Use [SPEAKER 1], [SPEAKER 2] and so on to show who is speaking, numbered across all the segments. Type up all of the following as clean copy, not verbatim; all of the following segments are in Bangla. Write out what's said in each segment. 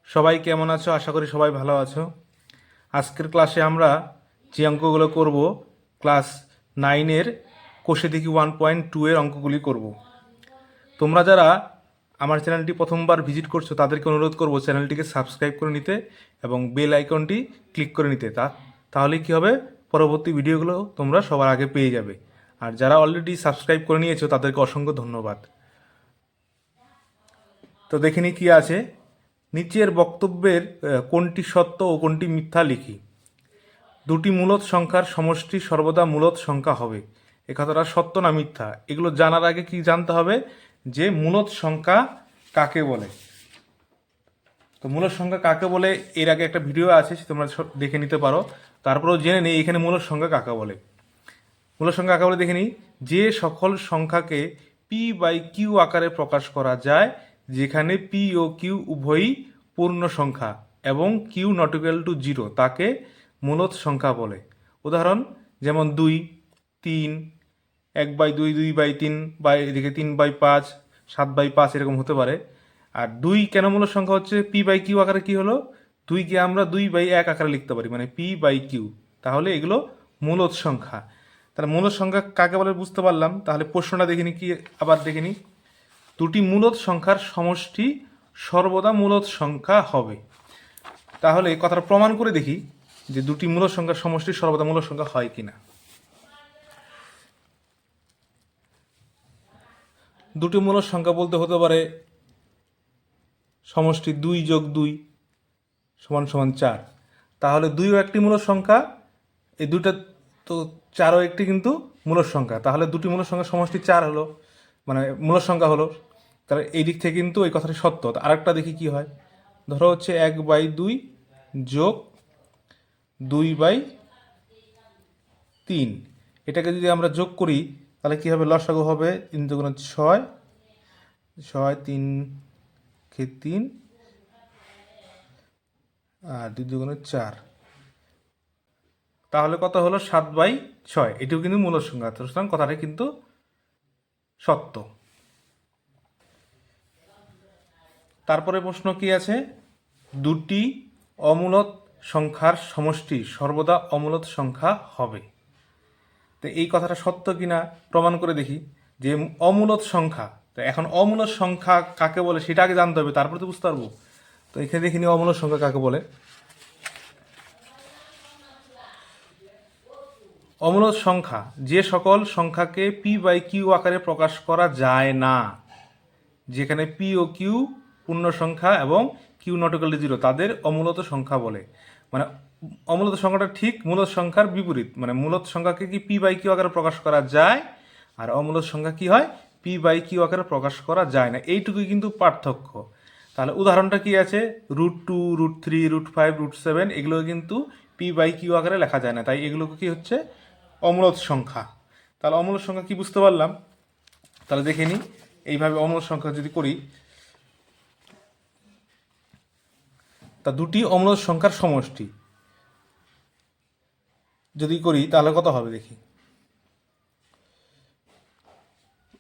[SPEAKER 1] সবাই কেমন আছো? আশা করি সবাই ভালো আছো। আজকের ক্লাসে আমরা যে অঙ্কগুলো করব ক্লাস 9-এর কোষে দেখি 1.2 এর অঙ্কগুলি করব। তোমরা যারা আমার চ্যানেলটি প্রথমবার ভিজিট করছো তাদেরকে অনুরোধ করব চ্যানেলটিকে সাবস্ক্রাইব করে নিতে এবং বেল আইকনটি ক্লিক করে নিতে। তাহলে কি হবে, পরবর্তী ভিডিওগুলো তোমরা সবার আগে পেয়ে যাবে। আর যারা অলরেডি সাবস্ক্রাইব করে নিয়েছো তাদেরকে অসংখ্য ধন্যবাদ। তো দেখে নি কি আছে। নিচের বক্তব্যের কোনটি সত্য ও কোনটি মিথ্যা লিখি। দুটি মূলদ সংখ্যার সমষ্টি সর্বদা মূলদ সংখ্যা হবে। এ কথাটা সত্য না মিথ্যা, এগুলো জানার আগে কি জানতে হবে যে মূলদ সংখ্যা কাকে বলে। তো মূলদ সংখ্যা কাকে বলে এর আগে একটা ভিডিও আছে, তোমরা দেখে নিতে পারো। তারপরেও জেনে নেই এখানে মূলদ সংখ্যা কাকে বলে। মূলদ সংখ্যা কাকে বলে দেখে নিই। যে সকল সংখ্যাকে পি বাই কিউ আকারে প্রকাশ করা যায়, যেখানে পি ও কিউ উভয়ই পূর্ণ সংখ্যা এবং কিউ নট ইকুয়াল টু 0, তাকে মূলদ সংখ্যা বলে। উদাহরণ যেমন 2, 3, 1/2, 2/3, বা এদিকে 3/5, 7/5 এরকম হতে পারে। আর 2 কেন মূলদ সংখ্যা হচ্ছে? পি বাই কিউ আকারে কি হলো, 2কে আমরা 2/1 আকারে লিখতে পারি, মানে পি বাই কিউ। তাহলে এগুলো মূলদ সংখ্যা। তাহলে মূলদ সংখ্যা কাকে বলে বুঝতে পারলাম। তাহলে প্রশ্নটা দেখিনি কি, আবার দেখিনি। দুটি মূলদ সংখ্যার সমষ্টি সর্বদা মূলদ সংখ্যা হবে। তাহলে এই কথাটা প্রমাণ করে দেখি যে দুটি মূলদ সংখ্যার সমষ্টি সর্বদা মূলদ সংখ্যা হয় কিনা। দুটি মূলদ সংখ্যা বলতে হতে পারে সমষ্টি 2 যোগ 2 সমান সমান 4। তাহলে 2ও একটি মূলদ সংখ্যা, এই দুটা তো 4ও একটি কিন্তু মূলদ সংখ্যা। তাহলে দুটি মূলদ সংখ্যার সমষ্টি 4 হলো, মানে মূলদ সংখ্যা হলো। তাহলে এই দিক থেকে কিন্তু এই কথাটি সত্য। আরেকটা দেখি কি হয়। ধরো হচ্ছে 1/2 যোগ 2/3, এটাকে যদি আমরা যোগ করি তাহলে কি হবে, লসাগু হবে 3 × 6, 6, 3 × 3 আর 2 × 4, তাহলে কত হলো 7/6। এটিও কিন্তু মূলদ সংখ্যা, সুতরাং কথাটা কিন্তু সত্য। তারপরে প্রশ্ন কি আছে, দুটি অমূলদ সংখ্যার সমষ্টি সর্বদা অমূলদ সংখ্যা হবে। তো এই কথাটা সত্য কিনা প্রমাণ করে দেখি। যে অমূলদ সংখ্যা, তো এখন অমূলদ সংখ্যা কাকে বলে সেটা আগে জানতে হবে, তারপরে তো বুঝতে পারবো। তো এখানে দেখিনি অমূলদ সংখ্যা কাকে বলে। অমূলদ সংখ্যা যে সকল সংখ্যাকে পি বাই কিউ আকারে প্রকাশ করা যায় না, যেখানে পি ও কিউ পূর্ণ সংখ্যা এবং কিউ নট ইকুয়াল টু 0, তাদের অমূলত সংখ্যা বলে। মানে অমূলত সংখ্যাটা ঠিক মূলত সংখ্যার বিপরীত, মানে মূলত সংখ্যাকে কি পি বাই কিউ আকারে প্রকাশ করা যায়, আর অমূলত সংখ্যা কি হয়, পি বাই কিউ আকারে প্রকাশ করা যায় না। এইটুকুই কিন্তু পার্থক্য। তাহলে উদাহরণটা কি আছে, √2, √3, √5, √7, এগুলো কিন্তু পি বাই কিউ আকারে লেখা যায় না, তাই এগুলোকে কি হচ্ছে অমূলত সংখ্যা। তাহলে অমূলত সংখ্যা কি বুঝতে পারলাম। তাহলে দেখে নিই, এইভাবে অমূলত সংখ্যা যদি করি, তা দুটি অমূলত সংখ্যার সমষ্টি যদি করি তাহলে কত হবে দেখি।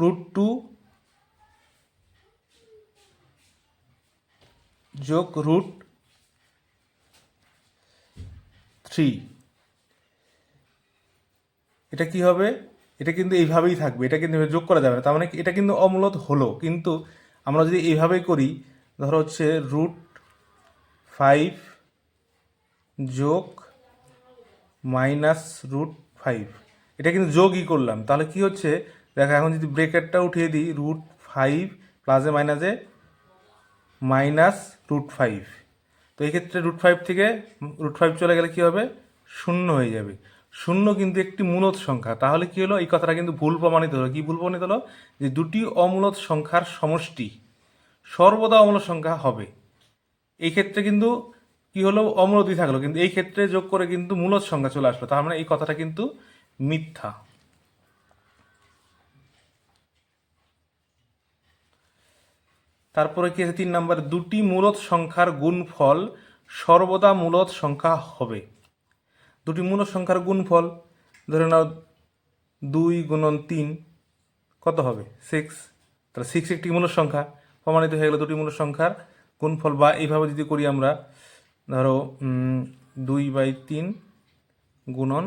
[SPEAKER 1] √2 যোগ √3, এটা কি হবে, এটা কিন্তু এইভাবেই থাকবে, এটা কিন্তু যোগ করা যাবে না। তার মানে এটা কিন্তু অমূলত হলো। কিন্তু আমরা যদি এইভাবেই করি, ধরো হচ্ছে √5 যোগ -√5, এটা কিন্তু যোগই করলাম। তাহলে কি হচ্ছে দেখো, এখন যদি ব্রেকেটটা উঠিয়ে দিই, √5 প্লাসে মাইনাসে -√5, তো এই ক্ষেত্রে √5 থেকে √5 চলে গেলে কি হবে, 0 হয়ে যাবে। 0 কিন্তু একটি মূলদ সংখ্যা। তাহলে কি হলো, এই কথাটা কিন্তু ভুল প্রমাণিত হলো। কি ভুল প্রমাণিত হলো, যে দুটি অমূলদ সংখ্যার সমষ্টি সর্বদা অমূলদ সংখ্যা হবে। এই ক্ষেত্রে কিন্তু কি হলো, অমূলদই থাকলো, কিন্তু এই ক্ষেত্রে যোগ করে কিন্তু মূলদ সংখ্যা চলে আসলো। তার মানে এই কথাটা কিন্তু মিথ্যা। তারপরে কি আছে 3 নম্বর, দুটি মূলদ সংখ্যার গুণফল সর্বদা মূলদ সংখ্যা হবে। দুটি মূলদ সংখ্যার গুণফল, ধরে নাও 2 × 3 কত হবে, 6। তাহলে 6 একটি মূলদ সংখ্যা, প্রমাণিত হয়ে গেল দুটি মূলদ সংখ্যার গুণফল বা এইভাবে যদি করি আমরা, ধরো 2/3 গুণন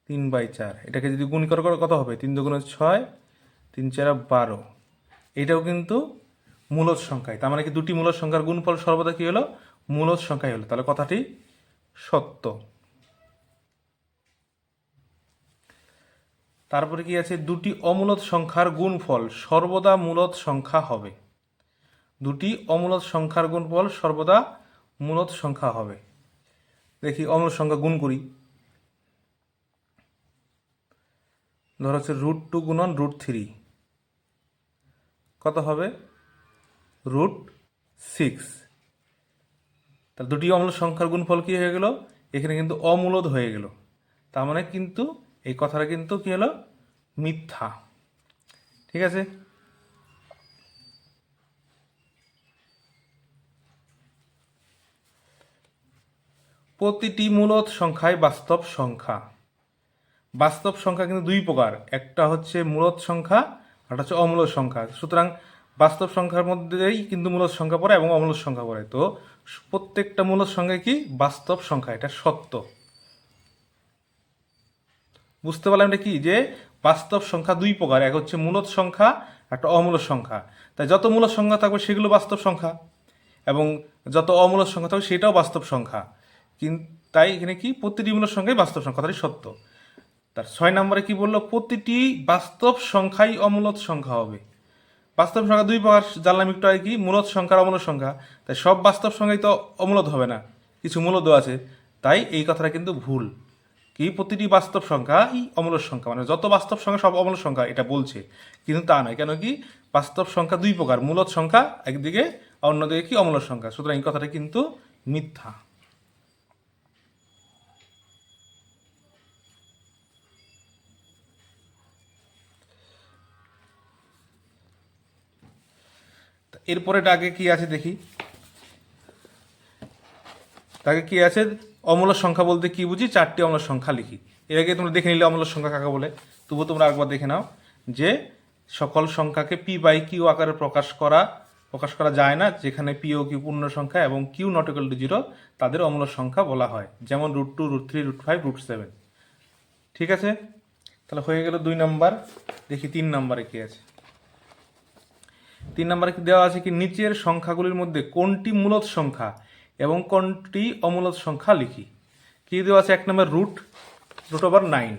[SPEAKER 1] 3/4, এটাকে যদি গুণ করে কত হবে? 3 দুগুণে 6, 3 4 12। এটাও কিন্তু মূলদ সংখ্যায়, তার মানে কি দুটি মূলদ সংখ্যার গুণফল সর্বদা কি হলো? মূলদ সংখ্যায় হলো, তাহলে কথাটি সত্য। তারপরে কি আছে? দুটি অমূলদ সংখ্যার গুণফল সর্বদা মূলদ সংখ্যা হবে। দুটি অমূলদ সংখ্যার গুণফল সর্বদা মূলদ সংখ্যা হবে। দেখি অমূলদ সংখ্যা গুণ করি। ধর হচ্ছে √2 গুণন √3 কত হবে? √6। তাহলে দুটি অমূলদ সংখ্যার গুণফল কি হয়ে গেল? এখানে কিন্তু অমূলদ হয়ে গেল, তার মানে কিন্তু এই কথাটা কিন্তু কি হলো? মিথ্যা। ঠিক আছে। প্রতিটি মূলদ সংখ্যায় বাস্তব সংখ্যা। বাস্তব সংখ্যা কিন্তু দুই প্রকার, একটা হচ্ছে মূলদ সংখ্যা আর হচ্ছে অমূলদ সংখ্যা। সুতরাং বাস্তব সংখ্যার মধ্যেই কিন্তু মূলদ সংখ্যা পড়ে এবং অমূলদ সংখ্যা পড়ে। তো প্রত্যেকটা মূলদ সংখ্যা কি? বাস্তব সংখ্যা, এটা সত্য। বুঝতে পারলাম এটা কি? যে বাস্তব সংখ্যা দুই প্রকার, এক হচ্ছে মূলদ সংখ্যা, একটা অমূলদ সংখ্যা। তাই যত মূলদ সংখ্যা থাকবে সেগুলো বাস্তব সংখ্যা, এবং যত অমূলদ সংখ্যা থাকবে সেটাও বাস্তব সংখ্যা। কিন্তু তাই এখানে কি? প্রতিটি মূলদ সংখ্যাই বাস্তব সংখ্যা, কথাটি সত্য। তার 6 নম্বরে কি বললো? প্রতিটি বাস্তব সংখ্যাই অমূলদ সংখ্যা হবে। বাস্তব সংখ্যা দুই প্রকার জানলাম একটু আগে, কি? মূলদ সংখ্যা আর অমূলদ সংখ্যা। তাই সব বাস্তব সংখ্যাই তো অমূলদ হবে না, কিছু মূলদ আছে। তাই এই কথাটা কিন্তু ভুল। কি? প্রতিটি বাস্তব সংখ্যাই অমূলদ সংখ্যা, মানে যত বাস্তব সংখ্যা সব অমূলদ সংখ্যা, এটা বলছে। কিন্তু তা নয়। কেন কি? বাস্তব সংখ্যা দুই প্রকার, মূলদ সংখ্যা একদিকে, অন্যদিকে কি? অমূলদ সংখ্যা। সুতরাং এই কথাটা কিন্তু মিথ্যা। এরপরে আগে কি আছে দেখি। তাকে কি আছে? অমূলদ সংখ্যা বলতে কি বুঝি? 4টি অমূলদ সংখ্যা লিখি। এর আগে তোমরা দেখে নিলে অমূলদ সংখ্যা কাকে বলে, তবুও তোমরা একবার দেখে নাও যে সকল সংখ্যাকে p/q আকারে প্রকাশ করা যায় না, যেখানে p ও q পূর্ণ সংখ্যা এবং q ≠ 0 তাদের অমূলদ সংখ্যা বলা হয়, যেমন √2 √3 √5 √7। ঠিক আছে, তাহলে হয়ে গেল 2 নম্বর। দেখি 3 নম্বরে কি আছে। 3 নম্বরে কি দেওয়া আছে? কি নিচের সংখ্যাগুলির মধ্যে কোনটি মূলদ সংখ্যা এবং কোনটি অমূলদ সংখ্যা লিখি। কি দেওয়া আছে? 1 নম্বর √9।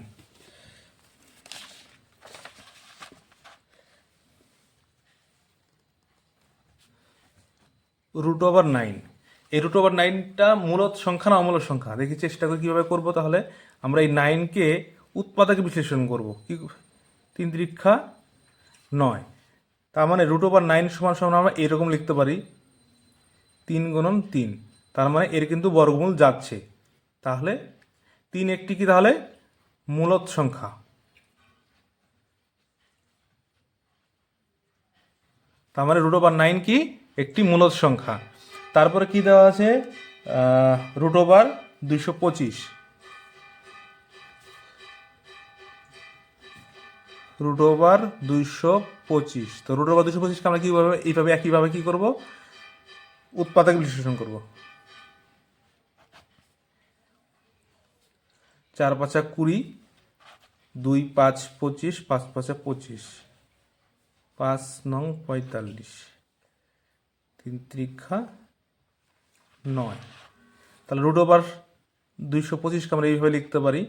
[SPEAKER 1] √9, এই √9টা মূলদ সংখ্যা না অমূলদ সংখ্যা? দেখি চেষ্টা করি কীভাবে করবো। তাহলে আমরা এই 9কে উৎপাদকে বিশ্লেষণ করব। কি? 3 3 9। তার মানে √9 সমান সমান আমরা এরকম লিখতে পারি 3 গুণন 3। তার মানে এর কিন্তু বর্গমূল যাচ্ছে। তাহলে 3 একটি কি? তাহলে মূলদ সংখ্যা। তার মানে √9 কি? একটি মূলদ সংখ্যা। তারপরে কি দেওয়া আছে? √225। √225। তো √225কে আমরা কীভাবে একইভাবে কি করব? উৎপাদক বিশ্লেষণ করব। 4 5 20, 2 5 25, 5 5 25, 5 9 45, 3 3 9। তাহলে √225কে আমরা এইভাবে লিখতে পারি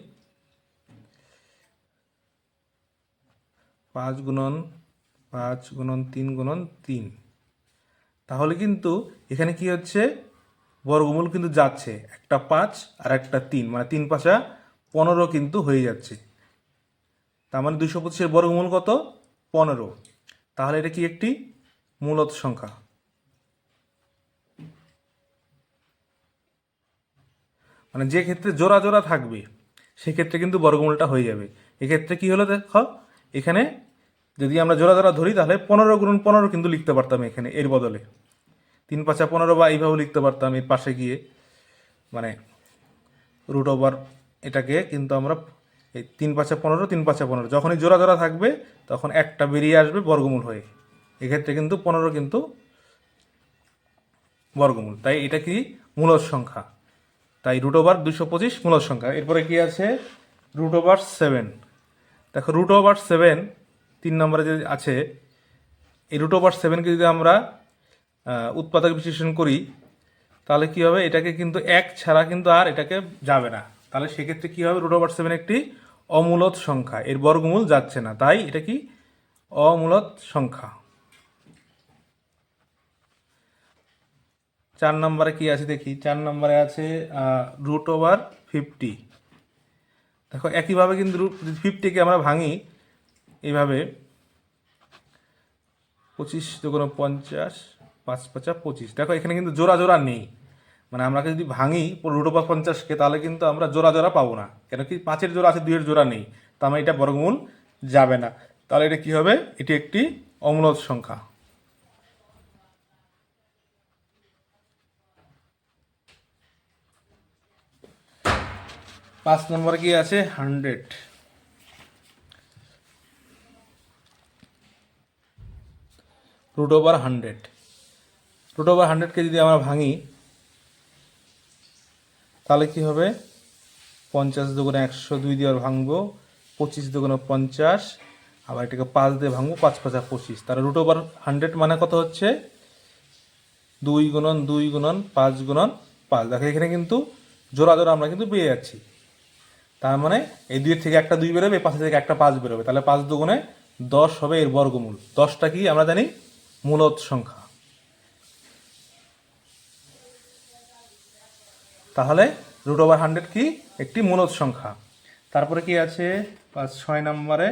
[SPEAKER 1] 5 গুণন 5 গুণন 3 গুণন 3। তাহলে কিন্তু এখানে কি হচ্ছে? বর্গমূল কিন্তু যাচ্ছে, একটা 5 আর একটা 3, মানে 3 5 15 কিন্তু হয়ে যাচ্ছে। তার মানে 225-এর বর্গমূল কত? 15। তাহলে এটা কি? একটি মূলদ সংখ্যা। মানে যে ক্ষেত্রে জোড়া জোড়া থাকবে সেক্ষেত্রে কিন্তু বর্গমূলটা হয়ে যাবে। এক্ষেত্রে কি হলো? দেখো এখানে যদি আমরা জোড়া জোড়া ধরি তাহলে 15 গুণন 15 কিন্তু লিখতে পারতাম এখানে, এর বদলে 3 5 15 বা এইভাবে লিখতে পারতাম এর পাশে গিয়ে, মানে √ এটাকে কিন্তু আমরা এই 3 5 15 3 5 15 যখনই জোড়া জোড়া থাকবে তখন একটা বেরিয়ে আসবে বর্গমূল হয়ে। এক্ষেত্রে কিন্তু 15 কিন্তু বর্গমূল, তাই এটা কি মূলদ সংখ্যা, তাই √225 মূলদ সংখ্যা। এরপরে কি আছে √7। দেখো √7 3 নম্বরে যে আছে, এই √7কে যদি আমরা উৎপাদক বিশ্লেষণ করি তাহলে কি হবে, এটাকে কিন্তু 1 ছাড়া কিন্তু আর এটাকে যাবে না, তাহলে সেক্ষেত্রে কি হবে, √7 একটি অমূলদ সংখ্যা, এর বর্গমূল যাচ্ছে না, তাই এটা কি অমূলদ সংখ্যা। 4 নম্বরে কি আছে দেখি, 4 নম্বরে আছে √50। দেখো একইভাবে কিন্তু 50কে আমরা ভাঙি এইভাবে, 25 × 50, 5 × 5 = 25। দেখো এখানে কিন্তু জোড়া জোড়া নেই, মানে আমরা যদি ভাঙি √50কে তাহলে কিন্তু আমরা জোড়া জোড়া পাবো না, কেন কি 5-এর জোড়া আছে, 2-এর জোড়া নেই, তার মানে এটা বর্গমূল যাবে না, তাহলে এটা কি হবে, এটি একটি অমূলদ সংখ্যা। পাঁচ নম্বরে কি আছে 100। √100, √100কে যদি আমরা ভাঙি তাহলে কি হবে, 50 × 100, 2 দিয়ে ভাঙবো, 25 × 50, আবার এটাকে 5 দিয়ে ভাঙবো, 5 × 5 = 25, তাহলে √100 মানে কত হচ্ছে, 2 × 2 × 5 × 5। দেখো এখানে কিন্তু জোড়া জোড়া আমরা কিন্তু পেয়ে যাচ্ছি, তার মানে এই 2 থেকে একটা 2 বেরোবে, 5 থেকে একটা 5 বেরোবে, তাহলে 5 × 2 = 10 হবে এর বর্গমূল। 10টা কি আমরা জানি মূলদ সংখ্যা, তাহলে √100 কি একটি মূলদ সংখ্যা। তারপরে কি আছে 6 নম্বরে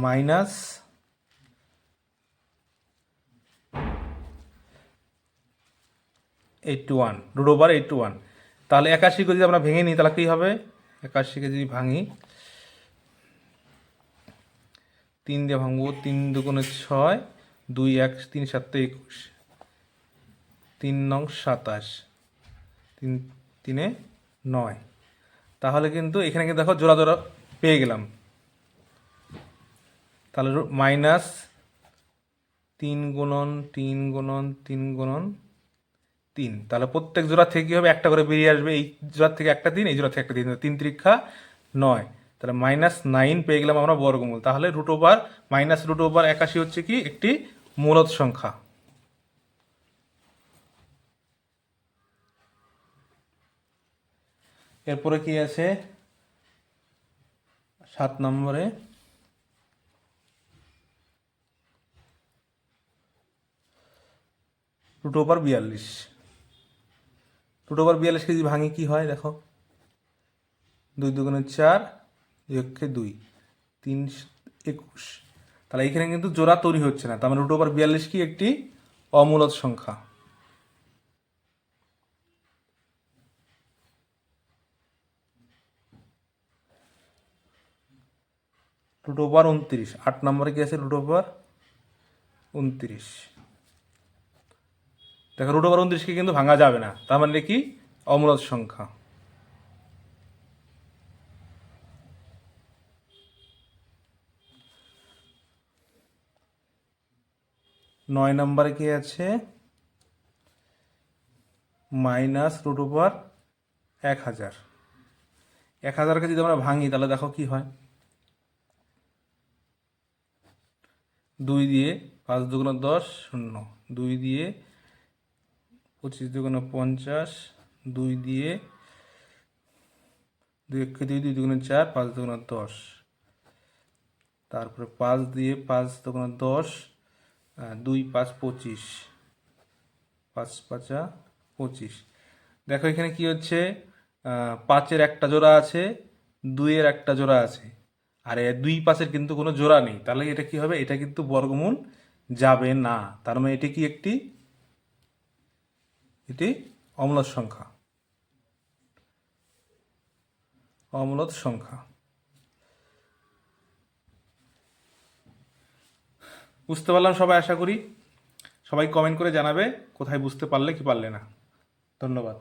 [SPEAKER 1] -81, √81। তাহলে 81কে যদি আমরা ভেঙে নিই তাহলে কি হবে, 81কে যদি ভাঙি, 3 দিয়ে ভাঙবো, 3 × 2 = 6, 2 1 3 7 21, 3 9 27, 3 3 9। তাহলে কিন্তু এখানে কিন্তু দেখো জোড়া জোড়া পেয়ে গেলাম, তাহলে -3 × 3 × 3 × 3, তাহলে প্রত্যেক জোড়া থেকে কি হবে, একটা করে বেরিয়ে আসবে, এই জোড়া থেকে একটা 3, এই জোড়া থেকে একটা 3, 3 × 3 = 9, তাহলে -9 পেয়ে গেলাম আমরা বর্গমূল। তাহলে √81 হচ্ছে কি একটি মূলদ সংখ্যা। এরপরে কি আছে 7 নম্বরে √42। √42কে যদি ভাঙি কি হয়, দেখো 2 × 2 = 4, 2 × 2 = 3 21, তাহলে এখানে কিন্তু জোড়া তৈরি হচ্ছে না, তার মানে √42 কি একটি অমূলদ সংখ্যা। √29, 8 নম্বরে কি আছে √29। দেখো √29কে কিন্তু ভাঙা যাবে না, তার মানে কি অমূলদ সংখ্যা। নয় নম্বরে কি আছে -√1000। 1000কে যদি আমরা ভাঙি তাহলে দেখো কি হয়, 2 দিয়ে 5 × 2 = 10, 0, 2 দিয়ে 25 × 2 = 50, 2 দিয়ে 2 × 2 = 2 × 4, 5 × 2 = 10, তারপরে 5 দিয়ে 5 × 2 = 10, 2 5 25, 5 5 25। দেখো এখানে কি হচ্ছে, 5-এর একটা জোড়া আছে, 2-এর একটা জোড়া আছে, আর 2 5-এর কিন্তু কোনো জোড়া নেই, তাহলে এটা কি হবে, এটা কিন্তু বর্গমূল যাবে না, তার মানে এটি কি এটি অমূলদ সংখ্যা। অমূলদ সংখ্যা। বুঝতে পারলাম সবাই, আশা করি সবাই কমেন্ট করে জানাবে কোথায় বুঝতে পারলে কি পারলে না। ধন্যবাদ।